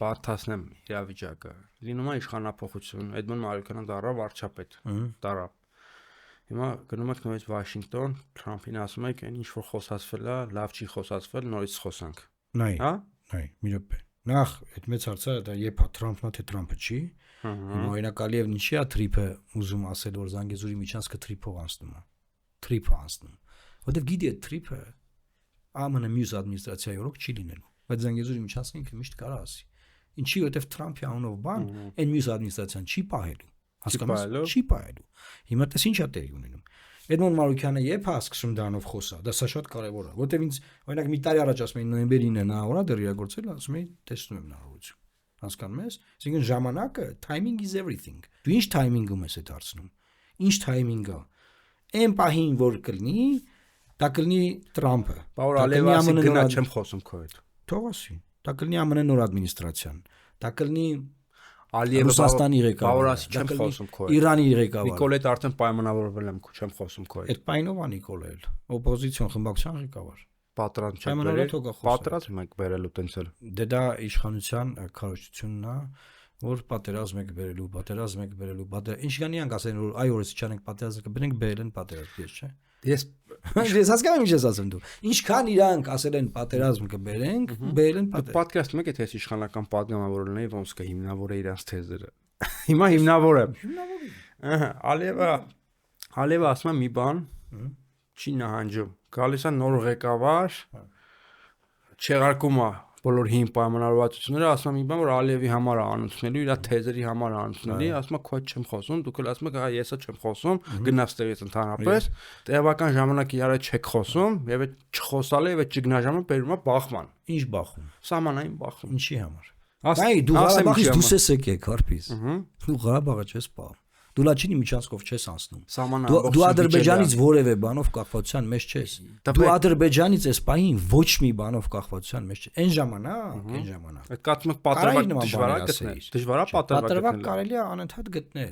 Բարթասնեմ իրավիճակը։ Լինում է իշխանապողություն, Էդմոն Մարուկյանը դառավ վարչապետ, դառավ։ Հիմա գնում եք նորից Վաշինգտոն, Թրամփին ասում եք, այն ինչ որ խոսացվել է, լավ չի խոսացվել, նորից խոսանք։ Հա? Մի րոպե։ Նախ այդ մեծ հարցը դա երբ է Թրամփն է թե Թրամփը չի։ Հիմա օրինակ Ալիևն ինչի է թրիփը ուզում ասել, որ Զանգեզուրի միջանցքը թրիփով անցնում է։ Թրիփը անցնում։ Որտեվ գիտի այդ թրիփը ԱՄՆ մյուս ադմինիստրացիայի օրոք չի լինելու։ Բայց Զանգեզուրի միջանցքը ինքը միշտ կարող ասի։ Ինչի որտեվ Թրամփի անունով բան այն մյուս ադմինիստրացիան չի պահելու։ Հասկանաս։ Չի պահելու։ Հիմա տես ինչ է տեղի ունենում։ Էդմոն Մարուկյանը երբ է սկսում դրանով խոսա, դա սա շատ կարևոր է, որտեվ ինձ օրինակ մի տարի առաջ ասում էին նոյեմբերի 9-ը հորա դեռ իրագործել, ասում էին տեսնում եմ հնարավորություն։ Հասկանում ես։ Այսինքն ժամանակը timing is everything։ Դու ինչ timing-ում ես այդ հարցնում։ Ինչ timing-ը։ Այն պահին որ կլինի, դա կլինի Թրամփը։ Բավարար Ալիևասի գնա չեմ խոսում քո հետ։ Թող ասի։ Դա կլինի ԱՄՆ նոր ադմինիստրացիան։ Դա կլինի Ալիևը Ռուսաստանի ղեկավարը, չեմ խոսում քո հետ։ Իրանի ղեկավարը։ Նիկոլետ արդեն պայմանավորվել եմ, չեմ խոսում քո հետ։ Այդ պայնով է Նիկոլել, օպոզիցիոն խմբակցության ղեկավար։ Պատրաստ չեմ բերել։ Պատրաստ եք բերելու տենց էլ։ Դե դա իշխանության քարոզությունն է, որ պատերազմ եք բերելու, ինչ կանի անք ասեն որ այ օրս չանենք պատերազմ կբերենք, բերել են պատերազմ, չէ՞։ Ես հասկանում եմ ինչ ես ասում դու։ Ինչքան իրանք ասել են պատերազմ կբերենք, բերել են պատերազմ։ Պատկաստ մեկ է թե իշխանական падգամավորը լինի, ոնց կա հիմնավոր է իրանց թեզերը։ Հիմա հիմնավոր եմ։ Ահա, Ալիևը ասում է մի բան, չի նահանջում։ Գալիս է նոր ղեկավար, չեղարկում է բոլոր հին պայմանավորվածությունները, ասում է մի բան, որ Ալիևի համար է անցնելու, իր թեզերի համար է անցնելի, ասում է քո հետ չեմ խոսում, դուք էլ ասում եք, հա եսը չեմ խոսում, գնաց տեղից ընդհանրապես, տևական ժամանակի իրա չեք խոսում, եւ այդ չխոսալը եւ այդ ճգնաժամը բերում է բախման։ Ինչ բախում։ Սահմանային բախում։ Ինչի համար։ Այ դու Ղարաբաղից դուրս ես եկել, Կարպիս։ Դու Ղարաբաղը չես պահում։ Դու Լաչինի միջանցքով չես անցնում։ Դու Ադրբեջանից որևէ բանով կախվածության մեջ չես։ Դու Ադրբեջանից ես պահին ոչ մի բանով կախվածության մեջ չես։ Այն ժամանակ։ Այդ կատմը պատրվակ դժվար է գտնել։ Դժվար է պատրվակ գտնել։ Պատրվակ կարելի է անընդհատ գտնել։